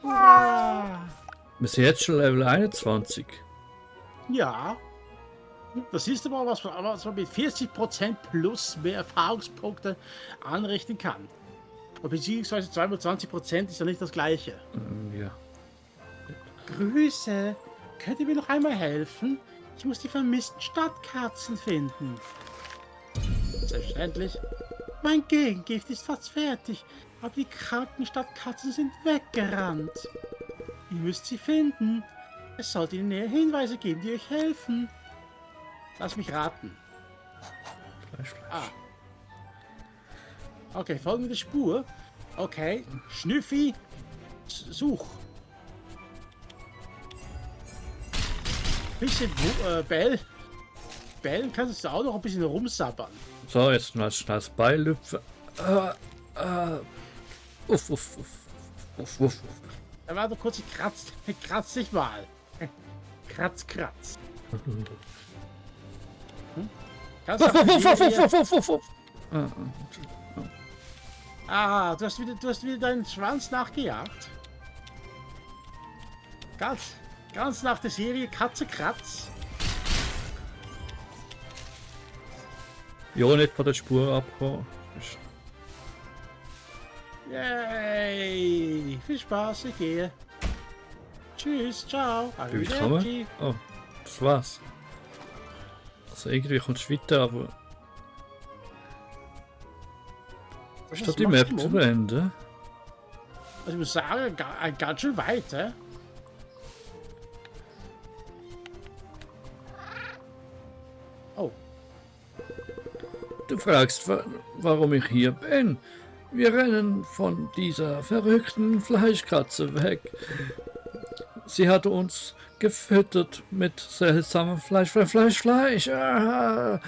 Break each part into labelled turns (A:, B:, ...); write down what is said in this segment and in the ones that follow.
A: Hurra!
B: Wir sind jetzt schon Level 21.
A: Ja. Das ist aber was man mit 40% plus mehr Erfahrungspunkte anrichten kann. Beziehungsweise 220% ist ja nicht das gleiche.
B: Ja.
A: Grüße. Könnt ihr mir noch einmal helfen? Ich muss die vermissten Stadtkatzen finden. Selbstverständlich. Mein Gegengift ist fast fertig, aber die kranken Stadtkatzen sind weggerannt. Ihr müsst sie finden. Es sollte in der Nähe Hinweise geben, die euch helfen. Lass mich raten.
B: Fleisch.
A: Okay, folgende Spur. Okay, Schnüffi, such. Bisschen Bell. Bellen kannst du auch noch ein bisschen rumsabbern.
B: So, jetzt mal schnell das Beil lüpfen. Uff.
A: Da war doch kurz, kratz dich mal. Kratz. Kannst du du hast wieder deinen Schwanz nachgejagt. Ganz nach der Serie Katze Kratz.
B: Ja, nicht von der Spur abkommen.
A: Yay! Viel Spaß, ich gehe. Tschüss, ciao.
B: Willkommen. Oh, das war's. Also irgendwie kommst du weiter, aber... Ist das die Map zu Ende?
A: Also ich muss sagen, ganz schön weit, hä? Oh.
B: Du fragst, warum ich hier bin. Wir rennen von dieser verrückten Fleischkatze weg. Sie hat uns gefüttert mit seltsamem Fleisch. Ah,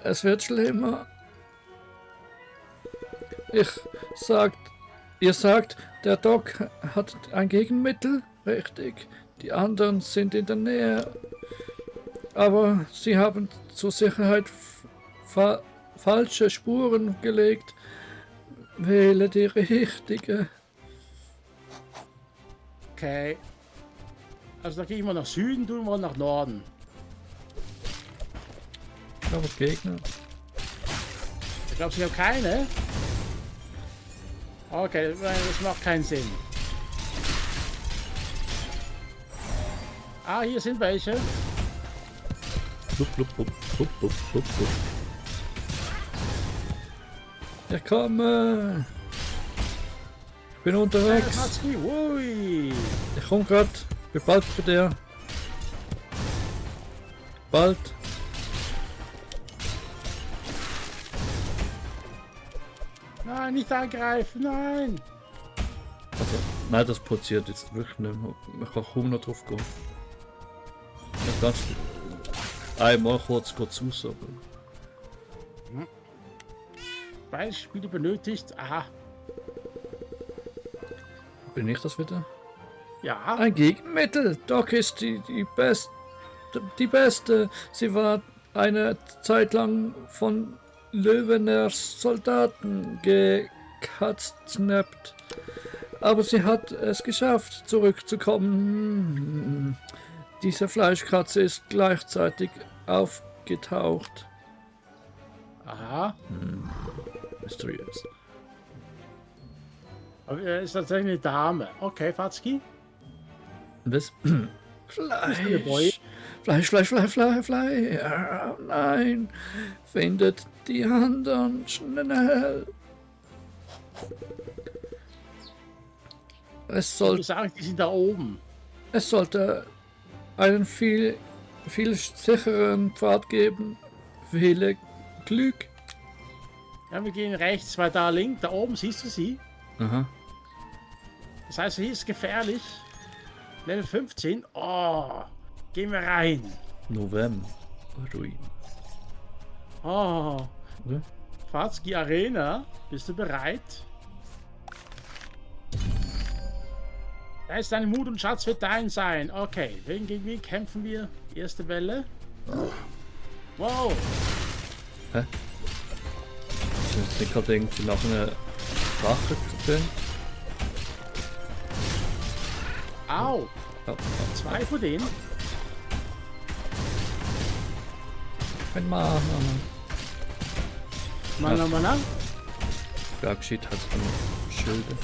B: es wird schlimmer. Ihr sagt, der Doc hat ein Gegenmittel? Richtig. Die anderen sind in der Nähe. Aber sie haben zur Sicherheit falsche Spuren gelegt. Wähle die richtige.
A: Okay. Also da gehen wir nach Süden, tun wir nach Norden.
B: Aber Gegner.
A: Ich glaube, sie haben keine. Okay, das macht keinen Sinn. Ah, hier sind welche.
B: Ich komme. Ich bin unterwegs. Ich komme gerade. Bin bald bei dir. Bald.
A: Nein, nicht angreifen, nein.
B: Also, nein, das passiert jetzt wirklich nicht mehr. Man kann kaum noch drauf gehen. Ich ganz einmal kurz raus, aber...
A: Beispiele benötigt. Aha.
B: Bin ich das wieder?
A: Ja.
B: Ein Gegenmittel. Doc ist die Beste. Sie war eine Zeit lang von Löweners Soldaten gekatznappt. Aber sie hat es geschafft, zurückzukommen. Diese Fleischkatze ist gleichzeitig aufgetaucht.
A: Aha.
B: Mysteriös.
A: Aber er ist tatsächlich eine Dame. Okay, Fatzki.
B: Was? Fleisch. Nein. Findet die anderen schnell.
A: Du sagst, die sind da oben.
B: Es sollte einen viel sicheren Pfad geben. Viel Glück.
A: Ja, wir gehen rechts, weil da links, da oben siehst du sie.
B: Aha.
A: Das heißt, hier ist gefährlich. Level 15. Oh, gehen wir rein.
B: November. Ruin.
A: Oh.
B: Ja.
A: Fatzki Arena. Bist du bereit? Da ist dein Mut und Schatz wird dein sein. Okay, gegen wen kämpfen wir? Erste Welle. Wow.
B: Hä? Sind gerade irgendwie nach einer Drache drin?
A: Au!
B: Oh,
A: 2 von denen.
B: kein Mana.
A: Mana.
B: Bergschied hat noch Schilde.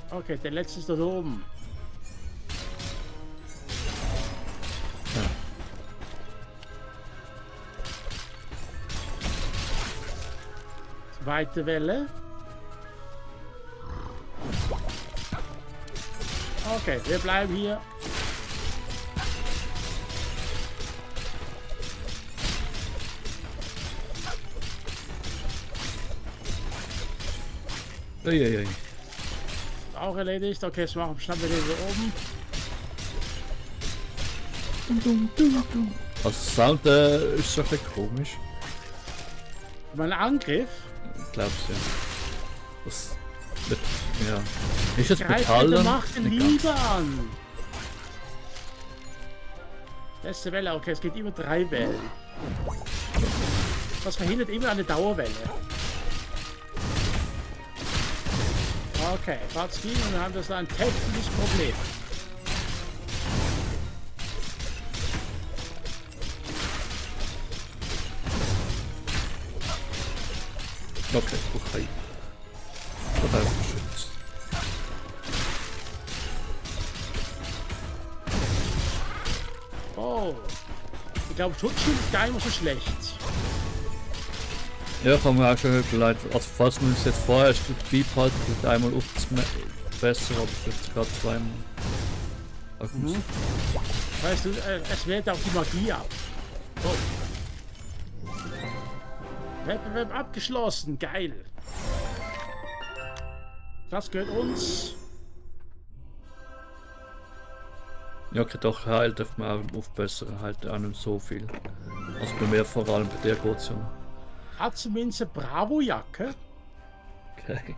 A: Okay, der letzte ist dort oben.
B: Ja.
A: Zweite Welle. Okay, wir bleiben hier.
B: Uiuiui.
A: Auch erledigt. Okay, jetzt machen wir den hier oben.
B: Also Sound ist so ein bisschen komisch.
A: Mein Angriff.
B: Ich glaub's ja. Das wird, ja. Ist jetzt
A: Greift
B: Metall
A: mit der
B: dann?
A: Macht den
B: Nicht ganz.
A: Liebe an. Letzte Welle. Okay, es geht über 3 Wellen. Das verhindert immer eine Dauerwelle. Okay, Watzki, und wir haben das da ein technisches Problem.
B: Okay, okay. Total geschützt.
A: Oh. Ich glaube, Schutzschild ist gar nicht mehr so schlecht.
B: Ja, kann man auch schon überlegt. Also falls man es jetzt vorher beibehalten, wird einmal besser, aber jetzt gerade zweimal.
A: Mhm. Weißt du, es wehrt auch die Magie ab. Oh. Wettbewerb abgeschlossen, geil. Das gehört uns.
B: Ja, okay, doch, Heil darf man auch aufbessern, halt auch nicht so viel. Also bei mir vor allem bei der Portion.
A: Hat zumindest eine Bravo-Jacke.
B: Okay.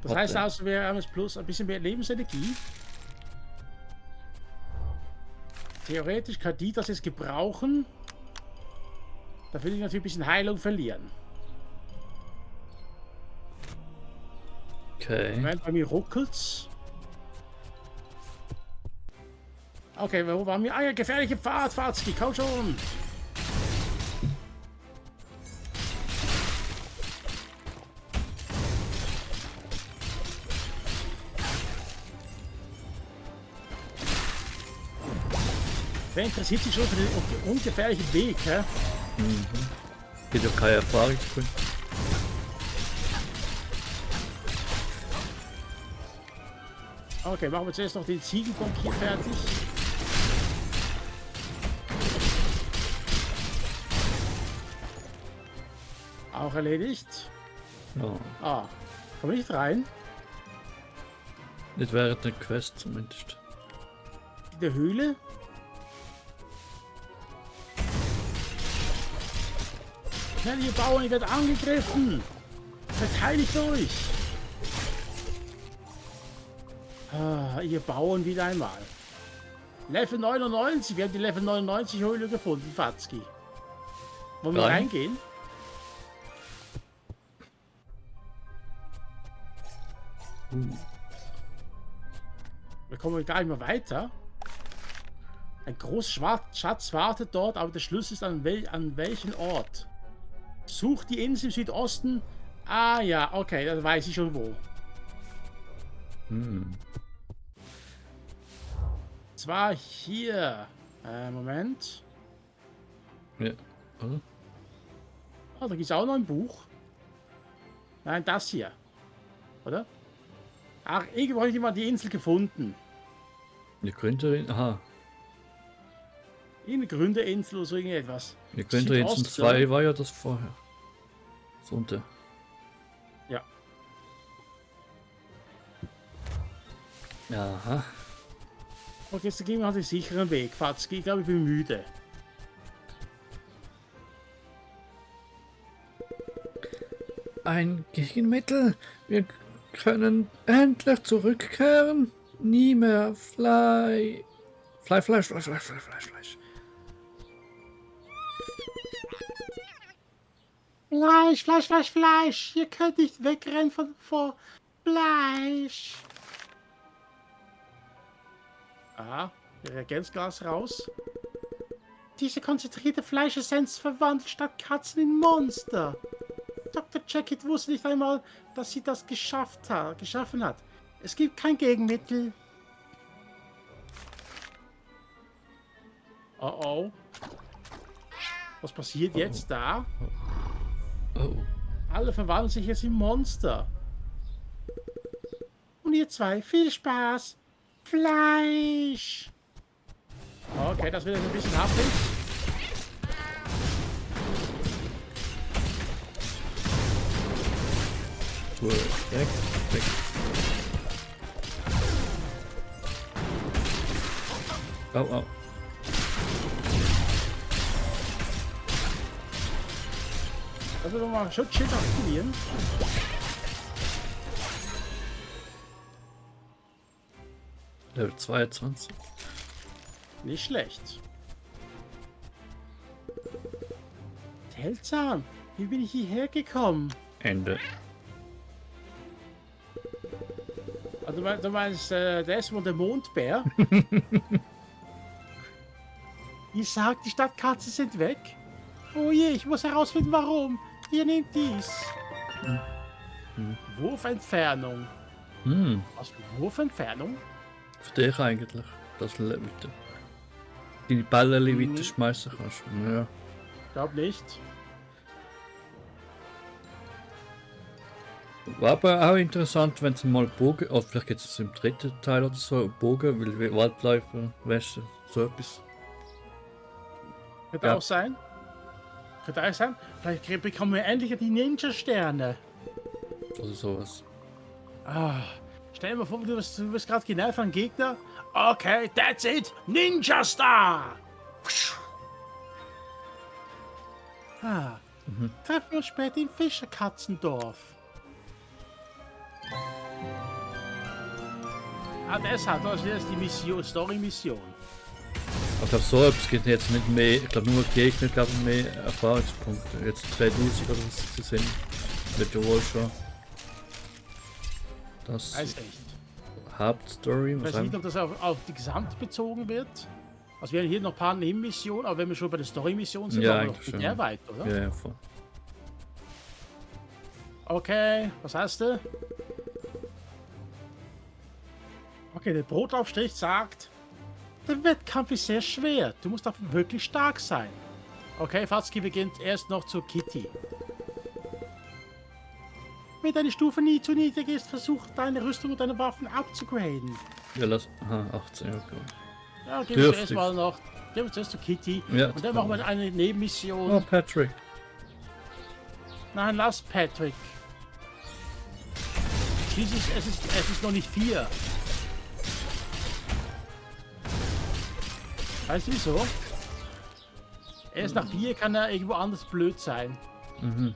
A: Das heißt also, wir haben jetzt plus ein bisschen mehr Lebensenergie. Theoretisch kann die das jetzt gebrauchen. Da will ich natürlich ein bisschen Heilung verlieren.
B: Okay.
A: Moment, bei mir ruckelt's. Okay, wo waren wir? Ah ja, gefährliche Pfad, Fatzki, komm schon. Wer interessiert sich schon für den ungefährlichen Weg, hä?
B: Mhm. Geht ja keine Erfahrungspunkte.
A: Okay, machen wir zuerst noch den Ziegenbock hier fertig. Auch erledigt.
B: Ja.
A: Ah, komm ich rein?
B: Nicht während der Quest zumindest.
A: In der Höhle? Schnell, ihr Bauern, ihr werdet angegriffen! Verteidigt euch! Ah, ihr Bauern wieder einmal. Level 99, wir haben die Level 99 Höhle gefunden, Fatzki. Wollen wir reingehen? Wir kommen gar nicht mehr weiter. Ein großer Schatz wartet dort, aber der Schlüssel ist an welchen Ort? Sucht die Insel im Südosten. Ah ja, okay, dann weiß ich schon wo.
B: Hm.
A: Zwar hier. Moment.
B: Ja, oder?
A: Oh, da gibt es auch noch ein Buch. Nein, das hier. Oder? Ach, irgendwo habe ich mal die Insel gefunden.
B: Ihr Gründerin, aha.
A: Irgendeine Gründerinsel oder so irgendetwas.
B: Ihr Gründerinsel
A: Südost,
B: 2
A: ja.
B: war ja das vorher. Das unter.
A: Ja.
B: Aha.
A: Okay, jetzt gehen wir halt den sicheren Weg. Fatzki, ich glaube, ich bin müde.
B: Ein Gegenmittel. Wir können endlich zurückkehren. Nie mehr Fleisch.
A: Fleisch, Fleisch, Fleisch, Fleisch. Ihr könnt nicht wegrennen vor Fleisch. Ah, Reagenzglas raus. Diese konzentrierte Fleischessenz verwandelt statt Katzen in Monster. Dr. Jekyll wusste nicht einmal, dass sie das geschaffen hat. Es gibt kein Gegenmittel. Oh oh. Was passiert jetzt da?
B: Oh.
A: Alle verwandeln sich jetzt in Monster. Und ihr zwei, viel Spaß. Fleisch. Okay, das wird ein bisschen happig.
B: Weg, weg. Oh, oh.
A: Also wir mal Schutzschild aktivieren.
B: Level 22.
A: Nicht schlecht. Seltsam. Wie bin ich hierher gekommen?
B: Ende.
A: Also du meinst, der ist wohl der Mondbär? Ihr sagt, die Stadtkatzen sind weg? Oh je, ich muss herausfinden, warum. Ihr nehmt dies. Wurfentfernung.
B: Hm,
A: Was für Wurfentfernung?
B: für dich eigentlich. Das Levite. Die Bälle weiter schmeißen kannst. Ja.
A: Glaub nicht.
B: War aber auch interessant, wenn sie mal Bogen, oder vielleicht gibt es im dritten Teil oder so, Bogen, weil Waldläufer, weißt du, so etwas.
A: Könnte
B: Ja.
A: auch sein. Könnte auch sein. Vielleicht bekommen wir endlich die Ninja-Sterne.
B: Oder sowas.
A: Ah, stell dir mal vor, du wirst gerade genervt von einem Gegner. Okay, that's it. Ninja Star. Ah, treffen wir uns später im Fischerkatzendorf. Ah, deshalb, das ist die Mission, Story-Mission.
B: Ich glaube, so etwas gibt jetzt nicht mehr, ich glaube nur Gegner, glaube mehr Erfahrungspunkte. Jetzt 3000 oder was sie sind. Wird ja wohl schon. Das
A: Weiß echt.
B: Hauptstory,
A: Ich
B: was
A: weiß nicht,
B: haben
A: ob das auf die Gesamt bezogen wird. Also wir haben hier noch ein paar Nebenmissionen, aber wenn wir schon bei der Story-Mission sind,
B: Ja,
A: machen wir noch
B: eigentlich
A: mit
B: schon.
A: der weit, oder?
B: Ja, ja, voll.
A: Okay, was hast du? Okay, der Brotaufstrich sagt, der Wettkampf ist sehr schwer. Du musst dafür wirklich stark sein. Okay, Fatski beginnt erst noch zur Kitty. Wenn deine Stufe nie zu niedrig ist, versuch deine Rüstung und deine Waffen abzugraden.
B: Ja, lass. Aha, 18, okay.
A: Ja, gehen wir
B: Dürftig.
A: zuerst mal noch. Gehen wir zuerst zu Kitty.
B: Ja,
A: Und dann machen wir eine Nebenmission.
B: Oh, Patrick.
A: Nein, lass Patrick. Schließlich, es ist noch nicht 4. Weißt du wieso? Erst nach 4 kann er irgendwo anders blöd sein.
B: Mhm.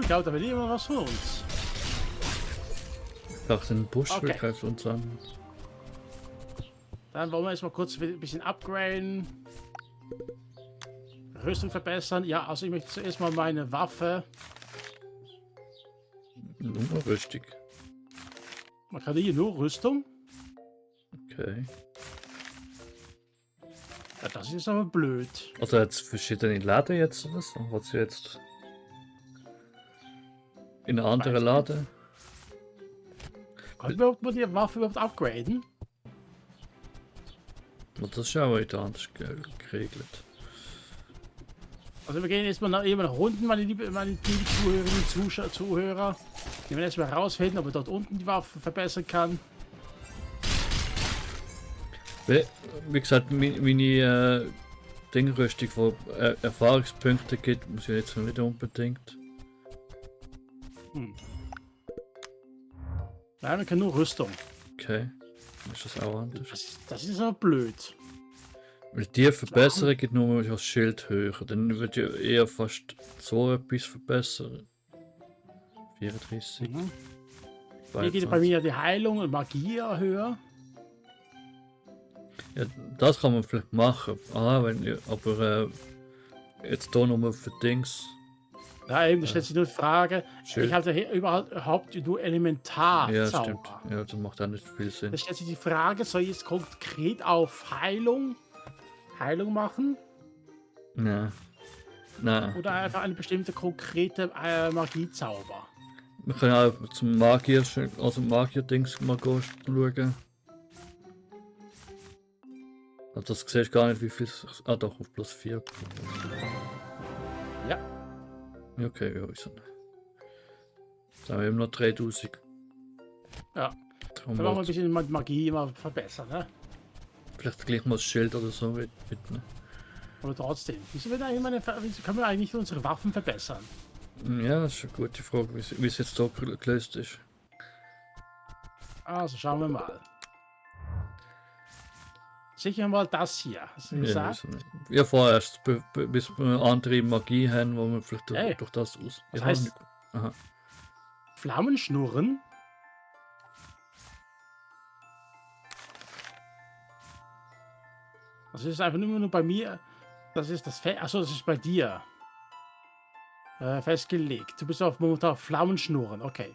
A: Ich glaube, da will jemand was von uns.
B: Ich dachte, den Busch
A: Okay.
B: greift uns an.
A: Dann wollen wir erstmal kurz ein bisschen upgraden. Rüstung verbessern. Ja, also ich möchte zuerst mal meine Waffe.
B: Nur richtig.
A: Man kann hier nur Rüstung.
B: Okay.
A: Ja, das ist aber blöd.
B: Also jetzt verschiedene Laden jetzt oder so? Hat sie jetzt in eine andere
A: Weiß nicht.
B: Lade?
A: Kann man die Waffe überhaupt upgraden?
B: Und das ist auch wieder anders geregelt.
A: Also wir gehen jetzt mal nach unten, meine liebe Zuhörerinnen und Zuhörer. Wir werden erstmal herausfinden, ob man dort unten die Waffe verbessern kann.
B: Wie gesagt, meine Dingrüstung, wo Erfahrungspunkte gibt, muss ich jetzt noch nicht unbedingt.
A: Nein, man kann nur Rüstung.
B: Okay. Dann ist das auch anders.
A: Das ist aber blöd.
B: Weil die Verbesserung geht nur das Schild höher. Dann wird ja eher fast so etwas verbessern. 34.
A: Mhm. Hier geht bei
B: 22.
A: mir die Heilung und Magie höher.
B: Ja, das kann man vielleicht machen. Ah, wenn, aber jetzt hier nochmal für Dings.
A: Ja, eben, da stellt sich nur die Frage,
B: Schild.
A: ich habe hier überhaupt nur Elementarzauber.
B: Ja, stimmt. Ja, das macht auch nicht viel Sinn.
A: Da stellt sich die Frage, soll ich jetzt konkret auf Heilung machen
B: Nein. Nein.
A: oder einfach eine bestimmte konkrete Magiezauber?
B: Wir können auch zum Magier, also Magier-Dings mal schauen. Also das siehst du gar nicht, wie viel. Ah, doch, auf plus 4.
A: Ja.
B: Ja, okay, ja, wieso nicht? Jetzt haben wir eben noch 3000.
A: Ja.
B: Darum
A: Dann machen wir ein
B: wollte
A: bisschen Magie immer verbessern, ne?
B: vielleicht gleich mal das Schild oder so mitnehmen.
A: Aber trotzdem, wieso können wir eigentlich unsere Waffen verbessern?
B: Ja, das ist eine gute Frage, wie es jetzt so gelöst ist.
A: Also schauen wir mal. Sicher mal das hier. Hast du
B: Ja,
A: gesagt?
B: wieso nicht? Ja, vorerst, bis wir andere Magie haben, wo wir vielleicht
A: Hey,
B: durch das aus.
A: das
B: Ja,
A: heißt-
B: aha.
A: Flammenschnurren? Das ist einfach nur bei mir. Das ist das Achso, das ist bei dir. Festgelegt. Du bist momentan auf Flammenschnurren. Okay.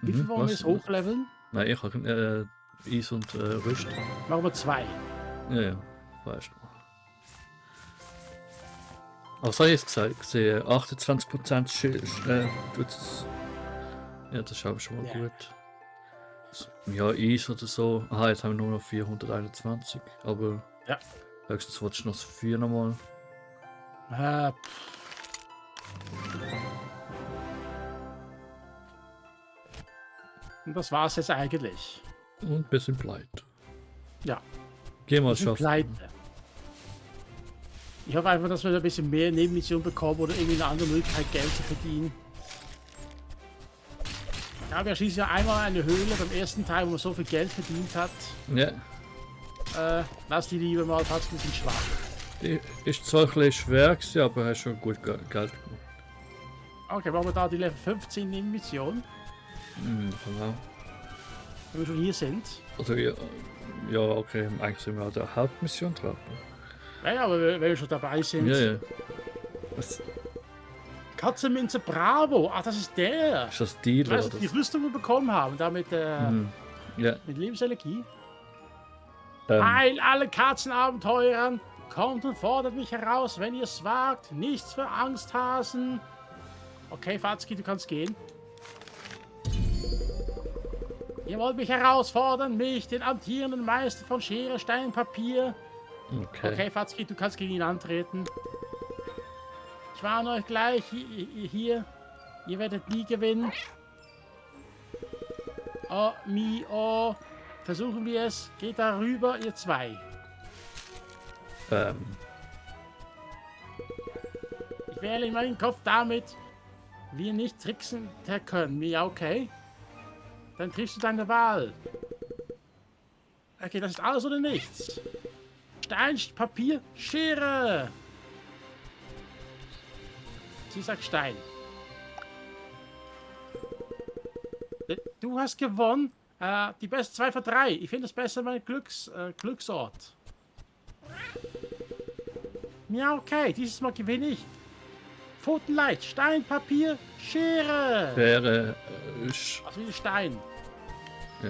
A: Wie viel wollen wir jetzt hochleveln?
B: Nein, ich habe Eis und Rüst.
A: Machen wir 2.
B: Ja, weißt du. Was habe ich jetzt gesagt? Ich sehe 28% Schild. Tut's. Ja, das ist auch schon mal
A: Ja.
B: gut. Ja, Eis oder so. Aha, jetzt haben wir nur noch 421. Aber
A: Ja.
B: höchstens wollte ich noch das 4 nochmal.
A: Und das war's jetzt eigentlich.
B: Und ein bisschen Pleite.
A: Ja.
B: Gehen wir
A: Wir
B: es
A: sind
B: schaffen.
A: pleite. Ich hoffe einfach, dass wir ein bisschen mehr Nebenmissionen bekommen oder irgendwie eine andere Möglichkeit, Geld zu verdienen. Ich habe ja schließlich ja einmal eine Höhle beim ersten Teil, wo man so viel Geld verdient hat.
B: Ja,
A: Lass die Liebe mal fast ein bisschen schwach.
B: die ist zwar ein bisschen schwer gewesen, aber hast schon gut Geld gemacht.
A: Okay, machen wir da die Level 15 Nebenmission,
B: Genau.
A: wenn wir schon hier sind.
B: Also ja, okay, eigentlich sind wir an der Hauptmission dran.
A: Ja, aber wenn wir schon dabei sind.
B: Ja, ja. Was,
A: Katzenminze Bravo. Ach, das ist der.
B: ist das
A: Ich
B: Dealer
A: weiß,
B: oder
A: dass die Rüstung wir bekommen haben, damit
B: Ja.
A: mit Lebensenergie.
B: Ähm,
A: Heil alle Katzenabenteurern! Kommt und fordert mich heraus, wenn ihr es wagt. Nichts für Angsthasen. Okay, Fatzki, du kannst gehen. Ihr wollt mich herausfordern, mich, den amtierenden Meister von Schere, Stein, Papier. Okay, Fatzki, du kannst gegen ihn antreten. Ich warne euch gleich, hier. Ihr werdet nie gewinnen. Oh, oh. Versuchen wir es. Geht da rüber, ihr zwei. Ich wähle in meinen Kopf damit, wir nicht tricksen können. Ja, okay. Dann triffst du deine Wahl. Okay, das ist alles oder nichts. Stein, Papier, Schere. Sie sagt Stein. Du hast gewonnen. Die besten 2 von 3. Ich finde es besser mein Glücksort. Ja, okay. Dieses Mal gewinne ich. Pfotenleicht, Stein, Papier, Schere.
B: wäre.
A: Also wie Stein.
B: Ja.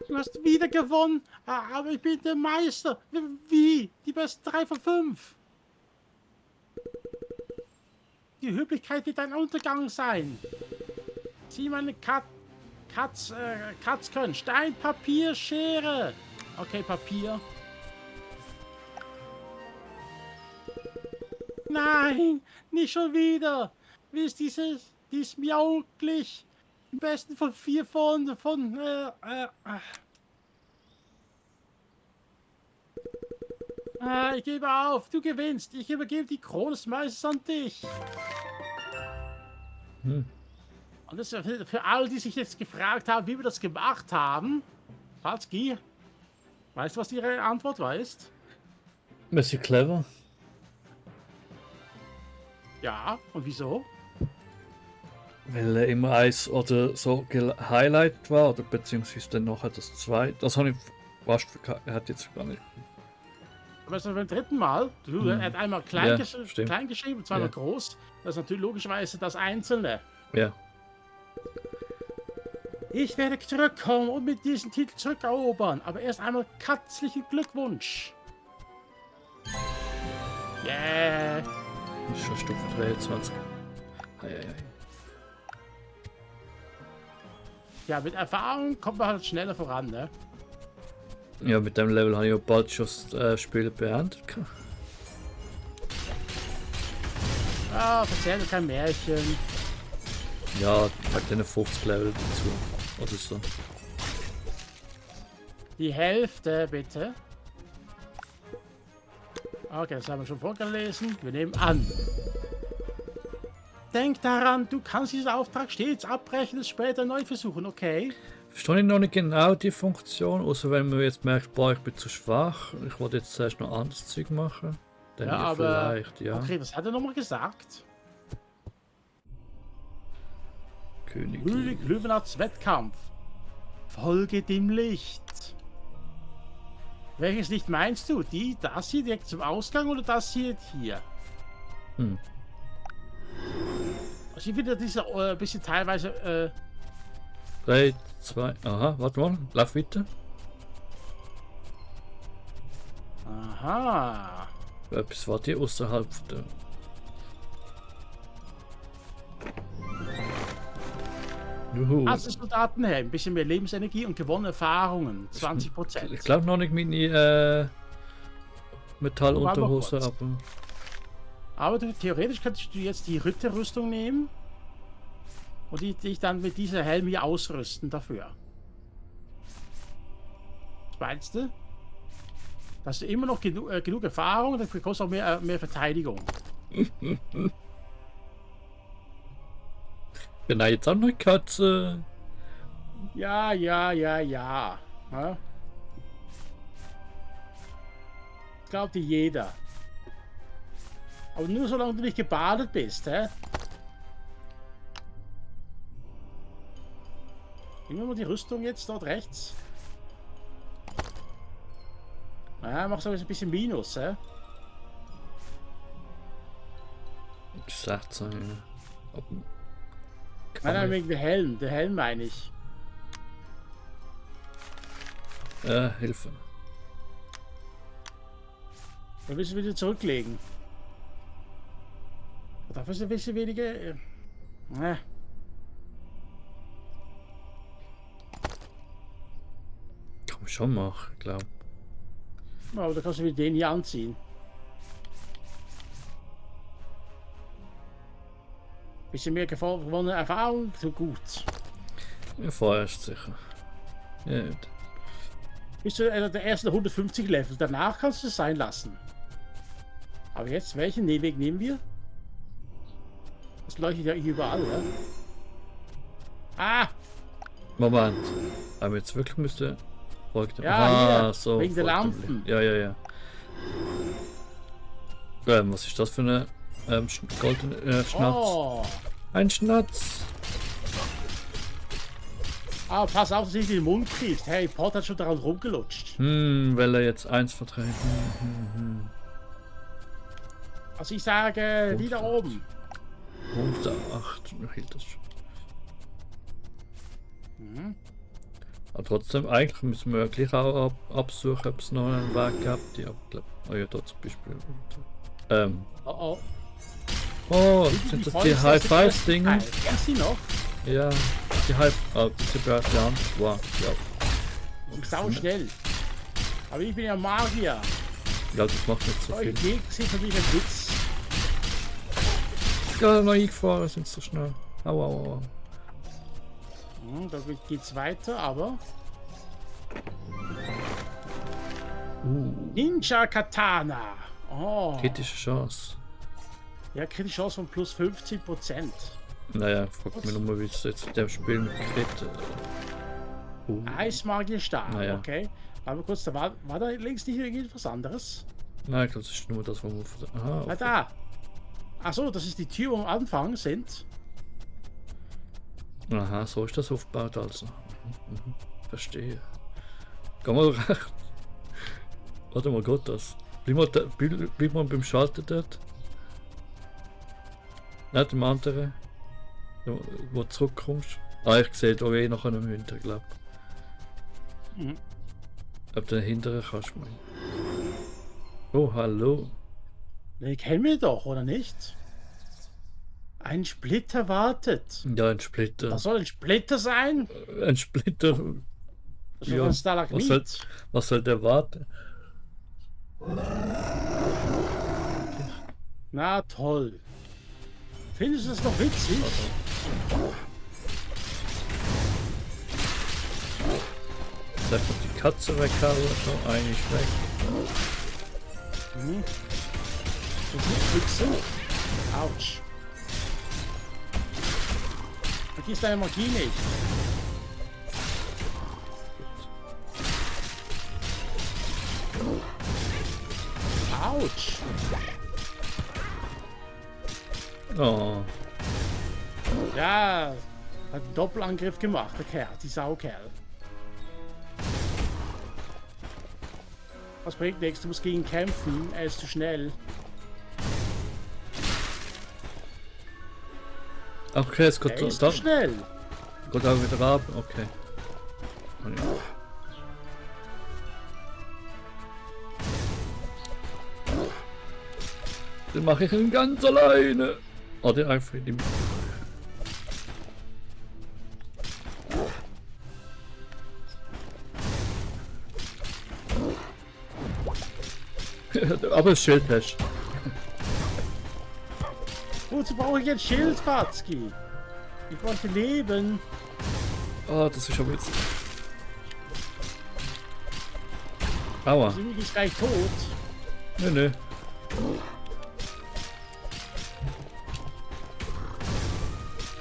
A: Du hast wieder gewonnen. Aber ich bin der Meister. Wie? Die besten 3 von 5. Die Höflichkeit wird ein Untergang sein. Sieh meine Katz können. Stein, Papier, Schere. Okay, Papier. Nein, nicht schon wieder. Wie ist dieses Miauklich? Am besten von 4 ich gebe auf, du gewinnst. Ich übergebe die Krone des Meisters an dich. Und das ist für alle, die sich jetzt gefragt haben, wie wir das gemacht haben. Falski, weißt du, was ihre Antwort war? Ist?
B: Bisschen clever.
A: Ja, und wieso?
B: Weil er immer eins oder so gehighlightet war, oder beziehungsweise dann nachher das zweite. Das habe ich fast verkackt. Er hat jetzt gar nicht.
A: Aber es ist beim dritten Mal. Er hat einmal
B: Ja,
A: klein geschrieben, zweimal
B: Ja.
A: groß. Das ist natürlich logischerweise das Einzelne.
B: Ja.
A: Ich werde zurückkommen und mit diesem Titel zurückerobern. Aber erst einmal herzlichen Glückwunsch. Yeah.
B: Das ist schon Stufe 23. Hei, hei, hei.
A: Ja, mit Erfahrung kommt man halt schneller voran, ne?
B: Ja, mit dem Level habe ich ja bald schon das Spiel beendet.
A: Ah, erzähl dir kein Märchen.
B: Ja, halt den 50 Level dazu. Oder so.
A: Die Hälfte, bitte. Okay, das haben wir schon vorgelesen. Wir nehmen an. Denk daran, du kannst diesen Auftrag stets abbrechen und später neu versuchen, okay?
B: Verstehe ich noch nicht genau die Funktion, außer wenn man jetzt merkt, boah, ich bin zu schwach, ich wollte jetzt zuerst noch anderes Zeug machen. Dann
A: Ja, aber...
B: vielleicht, ja.
A: Okay, was hat er nochmal gesagt?
B: König.
A: Löwenarts Wettkampf. Folge dem Licht. Welches Licht meinst du? Das hier direkt zum Ausgang oder das hier?
B: Hm.
A: Also ich finde diese bisschen teilweise...
B: 3, 2, aha, warte mal, lauf weiter.
A: Aha.
B: Etwas war die außerhalb der. Juhu.
A: Also Soldatenhelm, ein bisschen mehr Lebensenergie und gewonnene Erfahrungen. 20%.
B: Ich glaube noch nicht meine Metallunterhose,
A: Warte mal
B: aber.
A: Aber theoretisch könntest du jetzt die Ritterrüstung nehmen und dich dann mit dieser Helm hier ausrüsten dafür. Was meinst du? Da hast du immer noch genug Erfahrung, dann bekommst du auch mehr Verteidigung.
B: Genau, jetzt auch noch eine Katze.
A: Ja. Ja? Glaubt dir jeder. Aber nur solange du nicht gebadet bist, hä? Nehmen wir mal die Rüstung jetzt dort rechts. Ja, mach so ein bisschen Minus, hä?
B: 16, ja.
A: Nein, wegen der Helm. Der Helm meine ich.
B: Hilfe.
A: Wir müssen wieder zurücklegen. Dafür ist ein bisschen weniger. Kann
B: man schon machen, ich glaube.
A: Aber da kannst du wieder den hier anziehen. Bisschen mehr gewonnene Erfahrung, so gut.
B: Ja, vorerst sicher. Ja,
A: Bist du der ersten 150 Level, danach kannst du es sein lassen. Aber jetzt, welchen Weg nehmen wir? Das leuchtet ja überall, ja? Ah!
B: Moment. Aber jetzt wirklich müsste. Folgt
A: Ja, hier,
B: so.
A: wegen der
B: folgt dem
A: Lampen.
B: Licht. Ja. Was ist das für eine goldene Schnatz?
A: Oh!
B: Ein Schnatz!
A: Ah, pass auf, dass du nicht in den Mund kriegst. Harry Potter hat schon daran rumgelutscht.
B: Weil er jetzt 1 verträgt.
A: Also ich sage, die da oben.
B: 108 hielt das schon. Aber trotzdem, eigentlich müssen wir ja gleich auch absuchen, ob es noch einen Weg gibt. Ja, glaub. Oh ja, da zum Beispiel.
A: Oh.
B: Oh, sind das die High-Five-Dinge?
A: Kennst du die noch?
B: Ja, die die Börse. Wow, ja.
A: Und sau schnell. Aber ich bin ja Magier.
B: Ja, das macht nicht so
A: Euch
B: viel.
A: Weg sind für mich ein Witz.
B: Ja, noch eingefahren sind so schnell. Au.
A: Da geht's weiter, aber... Ninja Katana. Oh.
B: Kritische Chance.
A: Ja, kritische Chance von plus 15%.
B: Naja, fragt mich nochmal, wie es jetzt in dem Spiel mit Krit.
A: Eismagierstab,
B: Naja.
A: okay. Aber kurz, da war da links nicht irgendwas anderes?
B: Nein, ich glaube, das ist nur das, wo wir. Aha,
A: Ah, da. Achso, das ist die Tür, wo wir am Anfang sind.
B: Aha, so ist das aufgebaut also. Verstehe. Geh mal recht. Warte mal, Gott, das. Bleib mal beim Schalter dort. Nicht dem anderen. Wo du zurückkommst. Ah, ich sehe da noch einen Hünder, glaube ich.
A: Mhm.
B: Ab den hinteren kannst du mal. Oh, hallo.
A: Den kennen wir doch, oder nicht? Ein Splitter wartet.
B: Ja, ein Splitter.
A: Was soll ein Splitter sein?
B: Ein Splitter.
A: Das ist
B: Ja,
A: doch ein Stalagmit.
B: Was soll der warten?
A: Na toll. Findest du das noch witzig?
B: Sag mal, die Katze weghauen. So, eine ist weg.
A: Mhm. Das ist nicht fixen. Autsch. Vergiss deine Magie nicht. Autsch.
B: Oh.
A: Ja, hat einen Doppelangriff gemacht, der Kerl, die Saukerl. Was bringt nichts, du musst gegen ihn kämpfen, er ist zu schnell.
B: Okay, es geht
A: Er
B: so.
A: ist zu schnell.
B: Geht auch wieder ab. Okay. Oh, ja. Den mache ich ihn ganz alleine. Oder einfach in dem. Aber das Schild hast.
A: Wozu brauche ich ein Schild, Fatzki? Ich wollte leben.
B: Oh, das ist schon witzig. Aua.
A: Simig ist gleich tot.
B: Nö.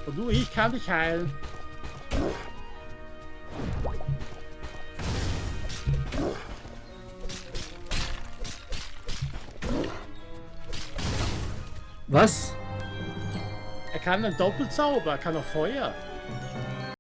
A: Und du, ich kann dich heilen.
B: Was?
A: Er kann einen Doppelzauber, er kann auch Feuer.